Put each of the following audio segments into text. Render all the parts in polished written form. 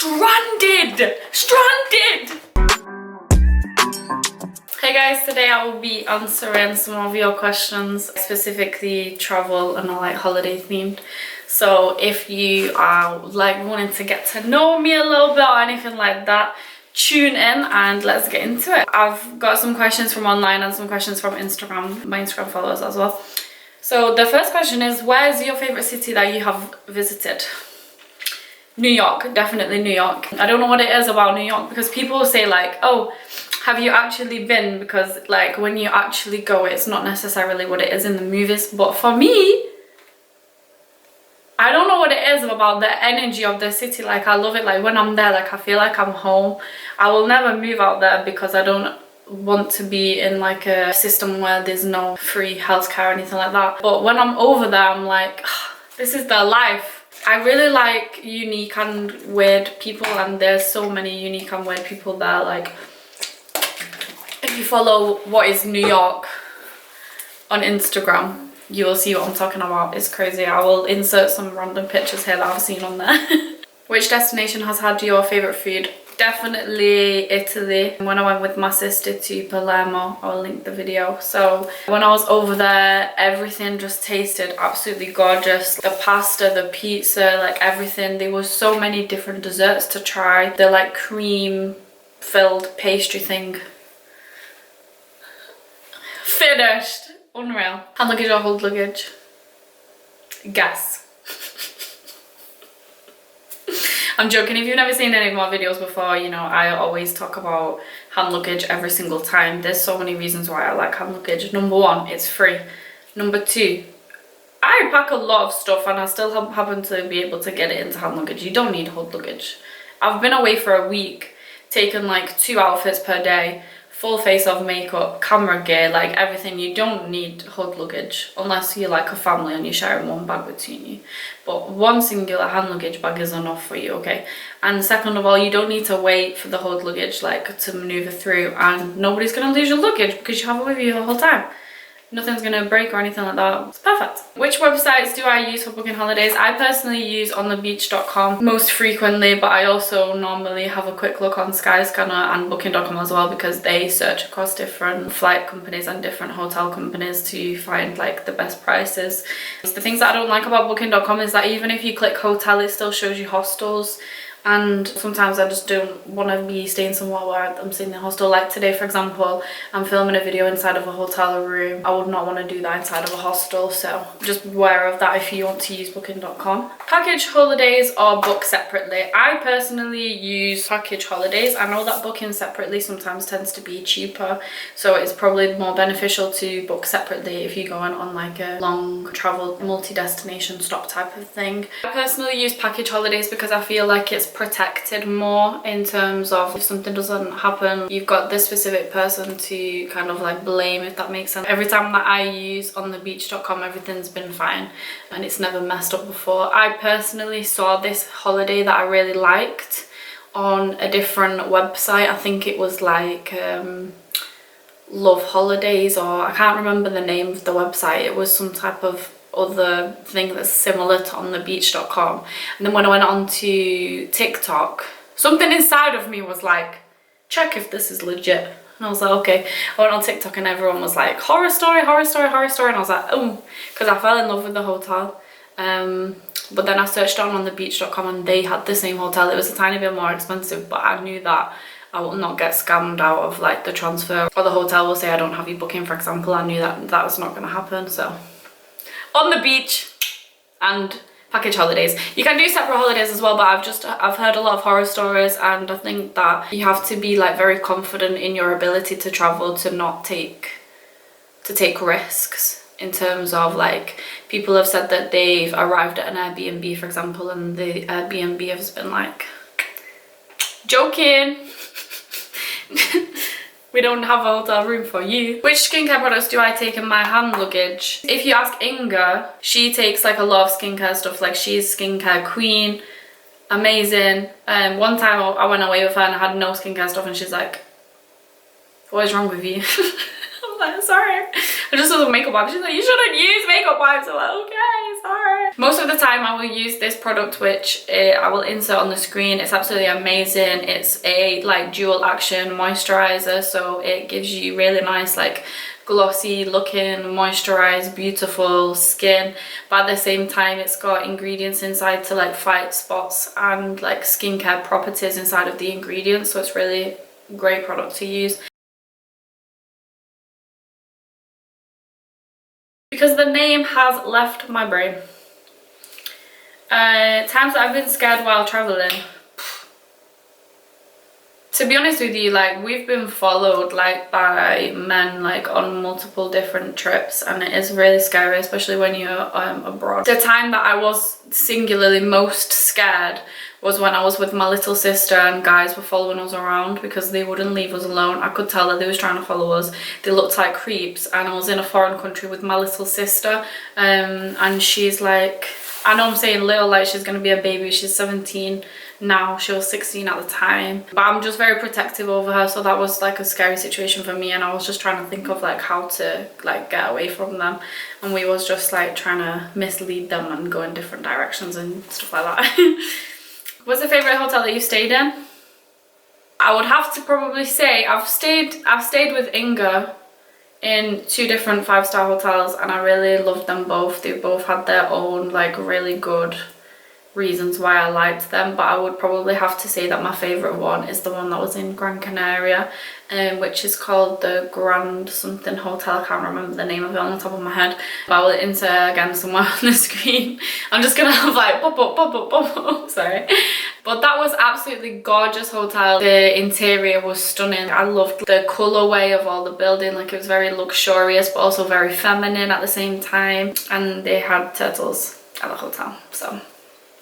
stranded. Hey guys, today I will be answering some of your questions, specifically travel and like holiday themed. So if you are like wanting to get to know me a little bit or anything like that, tune in and let's get into it. I've got some questions from online and some questions from Instagram, my Instagram followers as well. So the first question is, where's your favorite city that you have visited? New York, definitely New York. I don't know what it is about New York, because people say like, oh, have you actually been? Because like when you actually go, it's not necessarily what it is in the movies. But for me, I don't know what it is about the energy of the city. Like I love it. Like when I'm there, like I feel like I'm home. I will never move out there because I don't want to be in like a system where there's no free healthcare or anything like that. But when I'm over there, I'm like, this is the life. I really like unique and weird people, and there's so many unique and weird people there. Like if you follow What is New York on Instagram, you will see what I'm talking about. It's crazy. I will insert some random pictures here that I've seen on there. Which destination has had your favorite food? Definitely Italy. When I went with my sister to Palermo, I'll link the video. So when I was over there, everything just tasted absolutely gorgeous. The pasta, the pizza, like everything. There was so many different desserts to try. The like cream filled pastry thing. Finished. Unreal. Hand luggage or hold luggage? Guess. I'm joking. If you've never seen any of my videos before, you know, I always talk about hand luggage every single time. There's so many reasons why I like hand luggage. Number one, it's free. Number two, I pack a lot of stuff and I still happen to be able to get it into hand luggage. You don't need hold luggage. I've been away for a week, taken like 2 outfits per day, full face of makeup, camera gear, like everything. You don't need hold luggage unless you're like a family and you're sharing one bag between you. But one singular hand luggage bag is enough for you, okay? And second of all, you don't need to wait for the hold luggage like to maneuver through, and nobody's gonna lose your luggage because you have it with you the whole time. Nothing's gonna break or anything like that. It's perfect. Which websites do I use for booking holidays? I personally use onthebeach.com most frequently, but I also normally have a quick look on Skyscanner and booking.com as well, because they search across different flight companies and different hotel companies to find like the best prices. The things that I don't like about booking.com is that even if you click hotel, it still shows you hostels. And sometimes I just don't want to be staying somewhere where I'm staying in a hostel. Like today, for example, I'm filming a video inside of a hotel room. I would not want to do that inside of a hostel, so just be aware of that if you want to use booking.com. Package holidays or book separately? I personally use package holidays. I know that booking separately sometimes tends to be cheaper, so it's probably more beneficial to book separately if you're going on like a long travel multi-destination stop type of thing. I personally use package holidays because I feel like it's protected more in terms of if something doesn't happen, you've got this specific person to kind of like blame, if that makes sense. Every time that I use onthebeach.com, everything's been fine and it's never messed up before. I personally saw this holiday that I really liked on a different website. I think it was like Love Holidays, or I can't remember the name of the website. It was some type of other thing that's similar to onthebeach.com. And then when I went on to TikTok, something inside of me was like, check if this is legit. And I was like, okay. I went on TikTok and everyone was like, horror story, horror story, horror story. And I was like, oh, because I fell in love with the hotel. But then I searched on thebeach.com and they had the same hotel. It was a tiny bit more expensive, but I knew that I will not get scammed out of like the transfer, or the hotel will say I don't have you booking, for example. I knew that that was not going to happen. So on the beach and package holidays. You can do separate holidays as well, but I've heard a lot of horror stories, and I think that you have to be like very confident in your ability to travel, to take risks, in terms of like people have said that they've arrived at an Airbnb, for example, and the Airbnb has been like, joking. We don't have a hotel room for you. Which skincare products do I take in my hand luggage? If you ask Inga, she takes like a lot of skincare stuff. Like she's skincare queen, amazing. One time I went away with her and I had no skincare stuff, and she's like, what is wrong with you? I'm like, sorry, I just saw the makeup wipes. She's like, you shouldn't use makeup wipes. I'm like, okay, sorry. Most of the time I will use this product, which I will insert on the screen. It's absolutely amazing. It's a like dual action moisturizer, so it gives you really nice like glossy looking, moisturized, beautiful skin, but at the same time it's got ingredients inside to like fight spots and like skincare properties inside of the ingredients, so it's really great product to use. Because the name has left my brain. Times that I've been scared while traveling. To be honest with you, like we've been followed like by men like on multiple different trips, and it is really scary, especially when you're abroad. The time that I was singularly most scared was when I was with my little sister and guys were following us around because they wouldn't leave us alone. I could tell that they was trying to follow us. They looked like creeps, and I was in a foreign country with my little sister, and she's like, I know I'm saying little like she's gonna be a baby, she's 17 now, she was 16 at the time, but I'm just very protective over her, so that was like a scary situation for me, and I was just trying to think of like how to like get away from them, and we was just like trying to mislead them and go in different directions and stuff like that. What's the favorite hotel that you stayed in? I would have to probably say I've stayed with Inga in 2 different 5-star hotels, and I really loved them both. They both had their own like really good reasons why I liked them, but I would probably have to say that my favorite one is the one that was in Gran Canaria, which is called the Grand something hotel. I can't remember the name of it on the top of my head, but I will insert again somewhere on the screen. I'm just gonna have like pop up, sorry. But that was absolutely gorgeous hotel. The interior was stunning. I loved the colorway of all the building, like it was very luxurious but also very feminine at the same time, and they had turtles at the hotel, so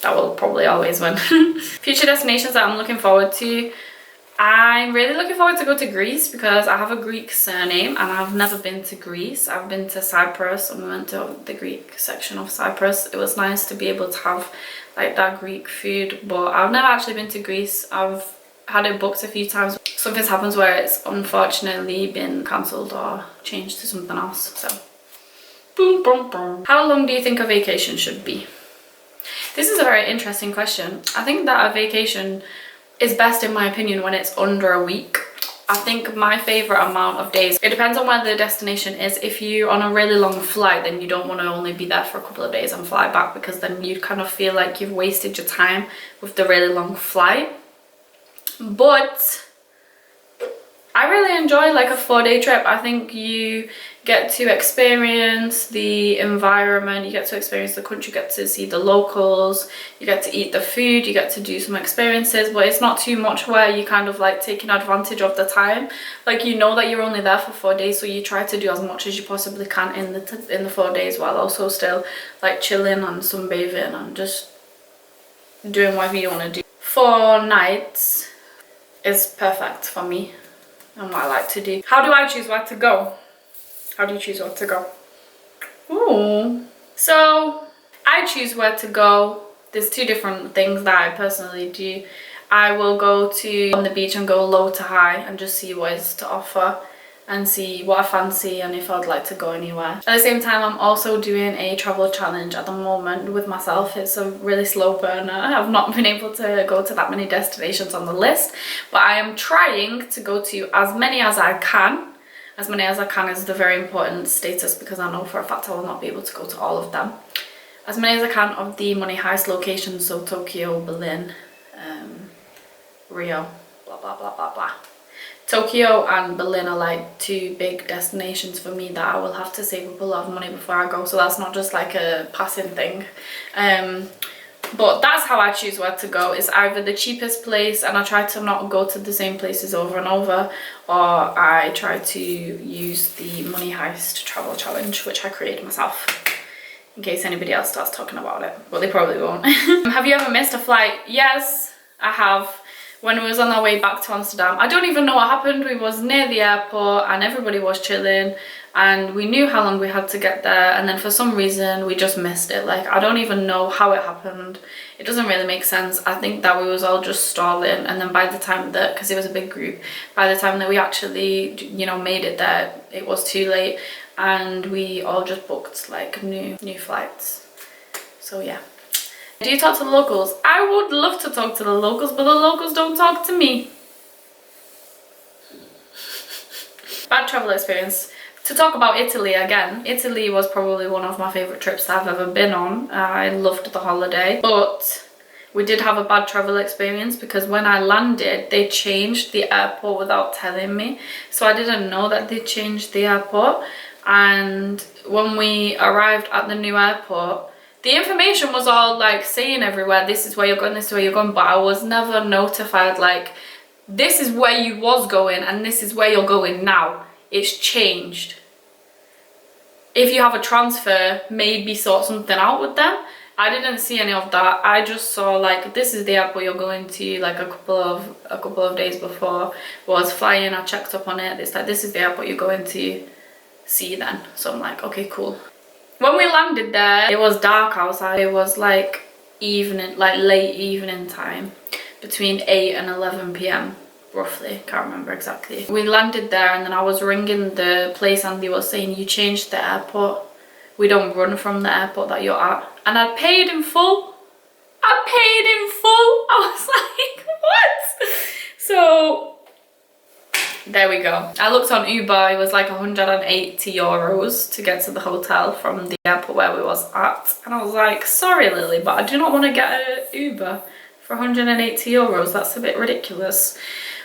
that will probably always win. Future destinations that I'm looking forward to. I'm really looking forward to go to Greece because I have a Greek surname and I've never been to Greece. I've been to Cyprus and we went to the Greek section of Cyprus. It was nice to be able to have like that Greek food, but I've never actually been to Greece. I've had it booked a few times. Something's happened where it's unfortunately been cancelled or changed to something else, so boom, boom, boom. How long do you think a vacation should be? This is a very interesting question. I think that a vacation is best, in my opinion, when it's under a week. I think my favorite amount of days, it depends on where the destination is. If you're on a really long flight, then you don't want to only be there for a couple of days and fly back, because then you kind of feel like you've wasted your time with the really long flight. But I really enjoy like a 4-day trip. I think you get to experience the environment, you get to experience the country, you get to see the locals, you get to eat the food, you get to do some experiences, but it's not too much where you kind of like taking advantage of the time. Like, you know that you're only there for 4 days, so you try to do as much as you possibly can in the 4 days, while also still like chilling and sunbathing and just doing whatever you want to do. 4 nights is perfect for me and what I like to do. How do I choose where to go? How do you choose where to go? Ooh. So I choose where to go. There's 2 different things that I personally do. I will go to on the beach and go low to high and just see what is to offer and see what I fancy and if I'd like to go anywhere. At the same time, I'm also doing a travel challenge at the moment with myself. It's a really slow burner. I've not been able to go to that many destinations on the list, but I am trying to go to as many as I can. As many as I can is the very important status, because I know for a fact I will not be able to go to all of them. As many as I can of the money heist locations, so Tokyo, Berlin, Rio, blah blah blah blah blah. Tokyo and Berlin are like 2 big destinations for me that I will have to save up a lot of money before I go, so that's not just like a passing thing. But that's how I choose where to go. It's either the cheapest place, and I try to not go to the same places over and over, or I try to use the money heist travel challenge, which I created myself, in case anybody else starts talking about it, but they probably won't. Have you ever missed a flight? Yes, I have. When we was on our way back to Amsterdam, I don't even know what happened. We was near the airport and everybody was chilling and we knew how long we had to get there, and then for some reason we just missed it. Like, I don't even know how it happened. It doesn't really make sense. I think that we was all just stalling, and then by the time that, because it was a big group, by the time that we actually, you know, made it there, it was too late and we all just booked like new flights. So yeah. Do you talk to the locals? I would love to talk to the locals, but the locals don't talk to me. Bad travel experience. To talk about Italy again, Italy was probably one of my favourite trips that I've ever been on. I loved the holiday, but we did have a bad travel experience because when I landed, they changed the airport without telling me. So I didn't know that they changed the airport. And when we arrived at the new airport, the information was all like saying everywhere, this is where you're going, this is where you're going, but I was never notified like, this is where you was going and this is where you're going now. It's changed. If you have a transfer, maybe sort something out with them. I didn't see any of that. I just saw like, this is the airport you're going to, like a couple of days before was flying. I checked up on it. It's like, this is the airport you're going to see then. So I'm like, okay, cool. When we landed there, it was dark outside. It was like evening, like late evening time, between 8 and 11 p.m. roughly, can't remember exactly. We landed there and then I was ringing the place and they were saying, you changed the airport. We don't run from the airport that you're at. And I paid in full. I paid in full. I was like, what? So there we go. I looked on Uber, it was like 180 euros to get to the hotel from the airport where we was at. And I was like, sorry Lily, but I do not want to get an Uber for 180 euros. That's a bit ridiculous.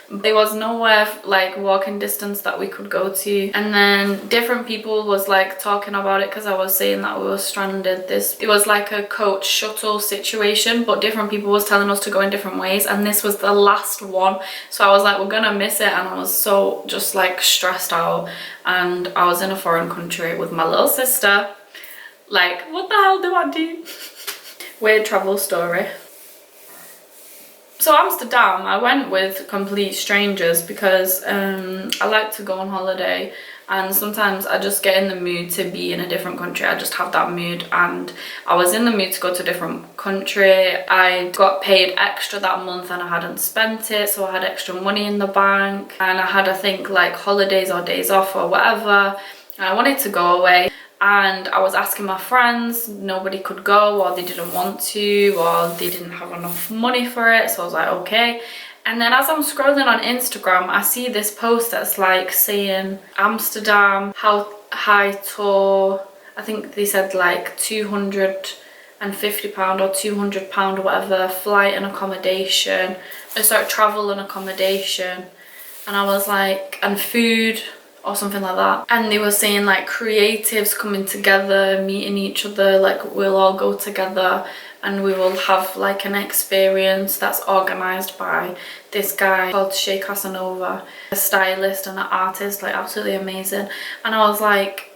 There was nowhere like walking distance that we could go to, and then different people was like talking about it because I was saying that we were stranded. It was like a coach shuttle situation, but different people was telling us to go in different ways, and this was the last one. So I was like, we're gonna miss it, and I was so just like stressed out, and I was in a foreign country with my little sister. Like, what the hell do I do? Weird travel story. So Amsterdam, I went with complete strangers because I like to go on holiday, and sometimes I just get in the mood to be in a different country. I just have that mood, and I was in the mood to go to a different country. I got paid extra that month and I hadn't spent it, so I had extra money in the bank, and I had, I think, like holidays or days off or whatever, and I wanted to go away. And I was asking my friends, nobody could go, or they didn't want to, or they didn't have enough money for it. So I was like, okay. And then as I'm scrolling on Instagram, I see this post that's like saying Amsterdam, how high tour, I think they said like £250 or £200 or whatever, flight and accommodation, travel and accommodation. And I was like, and food, or something like that. And they were saying like creatives coming together, meeting each other, like we'll all go together and we will have like an experience that's organized by this guy called Shay Casanova, a stylist and an artist, like absolutely amazing. And I was like,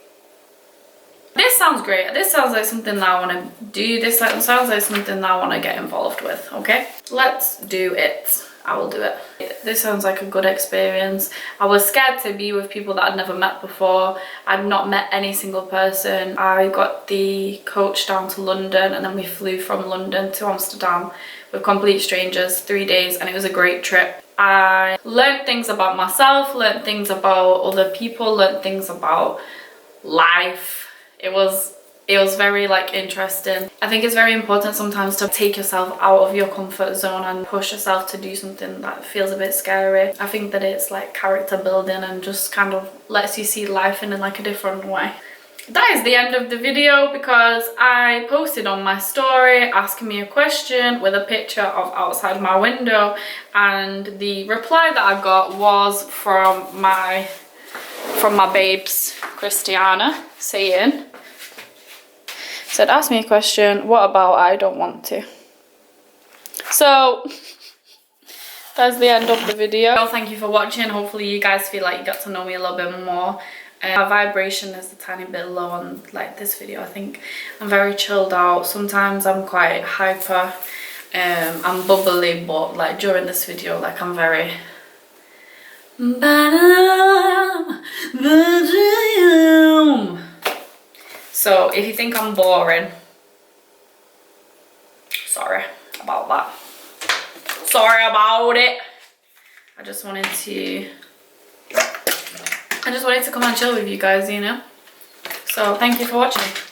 this sounds great. This sounds like something that I want to do. This sounds like something that I want to get involved with. Okay, let's do it. I will do it. This sounds like a good experience. I was scared to be with people that I'd never met before. I'd not met any single person. I got the coach down to London and then we flew from London to Amsterdam with complete strangers, 3 days, and it was a great trip. I learned things about myself, learned things about other people, learned things about life. It was very like interesting. I think it's very important sometimes to take yourself out of your comfort zone and push yourself to do something that feels a bit scary. I think that it's like character building and just kind of lets you see life in like a different way. That is the end of the video because I posted on my story asking me a question with a picture of outside my window, and the reply that I got was from my babes Christiana saying, said, ask me a question, what about I don't want to? So that's the end of the video. Well, thank you for watching. Hopefully you guys feel like you got to know me a little bit more. My vibration is a tiny bit low on like this video. I think I'm very chilled out. Sometimes I'm quite hyper, I'm bubbly, but like during this video, like I'm very so if you think I'm boring, sorry about that. Sorry about it. I just wanted to come and chill with you guys, you know. So thank you for watching.